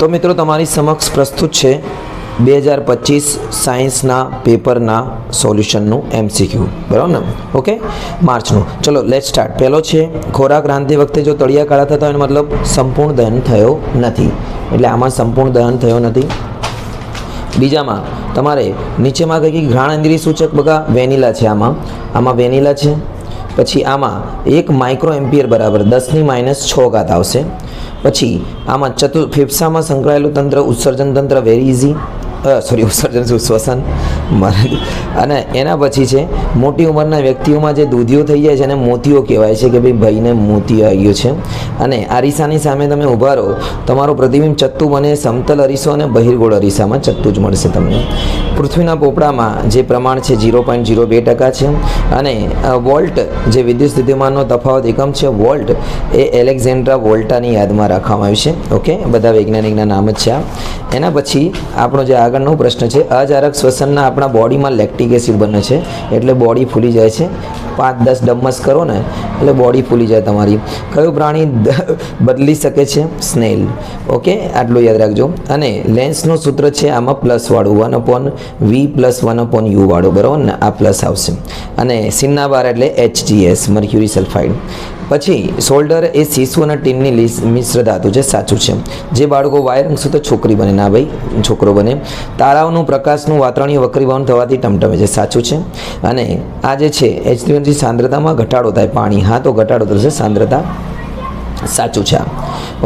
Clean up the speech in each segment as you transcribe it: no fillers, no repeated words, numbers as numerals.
તો મિત્રો તમારી સમક્ષ પ્રસ્તુત છે 2025 સાયન્સના પેપરના સોલ્યુશનનું MCQ, બરાબર ને? ઓકે, માર્ચનું. ચલો લેટ સ્ટાર્ટ. પહેલો છે ખોરાક રાંધતી વખતે જો તળિયા કાળા થતા હોય એનો મતલબ સંપૂર્ણ દહન થયો નથી, એટલે આમાં સંપૂર્ણ દહન થયો નથી. બીજામાં તમારે નીચેમાં કઈ ઘ્રાણ ઇન્દ્રિય સૂચક બગા વેનીલા છે, આમાં વેનીલા છે. પછી આમાં 1 માઇક્રો એમ્પિયર બરાબર 10⁻6 આવશે. પછી આમાં ફેફસામાં સંકળાયેલું તંત્ર ઉત્સર્જન તંત્ર વેરી ઇઝી, ઉત્સર્જન શ્વસન. અને એના પછી છે મોટી ઉંમરના વ્યક્તિઓમાં જે દૂધિયો થઈ જાય છે એને મોતીઓ કહેવાય છે કે ભાઈને મોતી આવી ગયો છે. અને અરીસાની સામે તમે ઊભા રહો, તમારું પ્રતિબિંબ ચત્તુ બને. સમતલ અરીસો અને બહિર્ગોળ અરીસામાં ચત્તુ જ મળશે તમને. પૃથ્વીના પોપડામાં જે પ્રમાણ છે 0.02% છે. અને વોલ્ટ જે વિદ્યુત સ્થિતિમાનનો તફાવત એકમ છે વોલ્ટ, એ એલેક્ઝેન્ડ્રા વોલ્ટાની યાદમાં રાખવામાં આવ્યું છે. ઓકે, બધા વૈજ્ઞાનિકના નામ જ છે આ. એના પછી આપણો જે આગળનો પ્રશ્ન છે, અજારક શ્વસનના આપણા બોડીમાં લેક્ટિક એસિડ બને છે એટલે બોડી ફૂલી જાય છે. 5-10 ડમ્મસ કરો ને એટલે બોડી ફૂલી જાય તમારી. કયું પ્રાણી બદલી શકે છે? સ્નેલ. ઓકે, આટલું યાદ રાખજો. અને લેન્સનું સૂત્ર છે આમાં પ્લસ વાળું 1/v + 1/u વાળું, બરાબર ને? આ પ્લસ આવશે. અને સિન્નાબાર એટલે HGS, મર્ક્યુરી સલ્ફાઇડ. પછી સોલ્ડર એ શીશુ અને ટીનની મિશ્ર ધાતુ છે, સાચું છે. જે બાળકો વાયર અંશુ તો છોકરી બને, ના ભાઈ છોકરો બને. તારાઓનું પ્રકાશનું વાતાવરણીય વક્રીભાવન થવાથી ટમટમે છે, સાચું છે. અને આ જે છે H3O સાંદ્રતામાં ઘટાડો થાય પાણી, હા તો ઘટાડો થશે સાંદ્રતા, સાચું છે.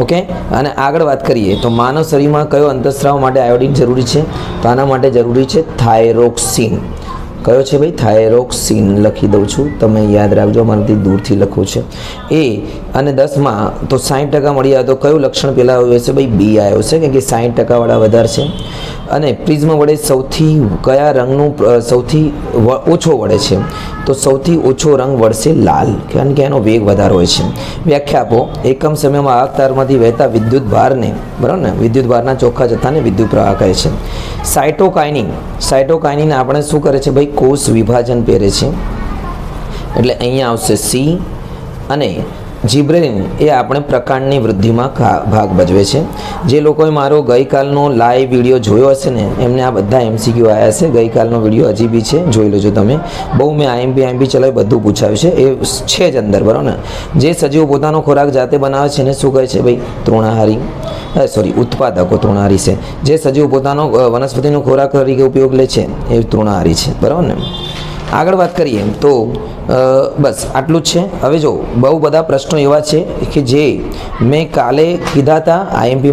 ઓકે, અને આગળ વાત કરીએ તો માનવ શરીરમાં કયો અંતઃસ્રાવ માટે આયોડિન જરૂરી છે? તો આના માટે જરૂરી છે થાઇરોક્સિન. કયો છે ભાઈ? થાઇરોક્સિન લખી દઉં છું, તમે યાદ રાખજો, મારાથી દૂરથી લખવું છે. એ અને 10માં તો 60% મળી આવે તો કયું લક્ષણ પહેલાં આવ્યું હશે? ભાઈ બી આવ્યો છે, કેમ કે 60% વાળા વધારે છે. અને પ્રિઝમ વડે સૌથી કયા રંગનું સૌથી ઓછો વળે છે? તો સૌથી ઓછો રંગ વળશે લાલ, કારણ કે એનો વેગ વધારે હોય છે. વ્યાખ્યા આપો. એકમ સમયમાં વાહક તારમાંથી વહેતા વિદ્યુત ભારને, બરાબર ને? વિદ્યુત ભારના ચોખ્ખા જથ્થાને વિદ્યુત પ્રવાહ કહે છે. સાયટોકાઇનિન આપણે શું કરે છે ભાઈ? કોષ વિભાજન પહેરે છે, એટલે અહીંયા આવશે સી. અને જીબ્રેલિન એ આપણે પ્રકાંડની વૃદ્ધિમાં ભાગ ભજવે છે. જે લોકોએ મારો ગઈકાલનો લાઈવ વિડીયો જોયો હશે ને એમને આ બધા MCQ આવ્યા હશે. ગઈકાલનો વિડીયો હજી બી છે, જોઈ લેજો તમે. બહુ મેં IMP ચલાવી બધું પૂછાયું છે, એ છે જ અંદર, બરાબર ને? જે સજીવો પોતાનો ખોરાક જાતે બનાવે છે એને શું કહે છે ભાઈ? તૃણાહારી, ઉત્પાદકો તૃણાહારી છે. જે સજીવો પોતાનો વનસ્પતિનો ખોરાક તરીકે ઉપયોગ લે છે એ તૃણાહારી છે, બરાબર ને? આગળ વાત કરીએ તો બસ આટલું જ છે. હવે જો બહુ બધા પ્રશ્નો એવા છે કે જે મેં કાલે કીધા હતા IMP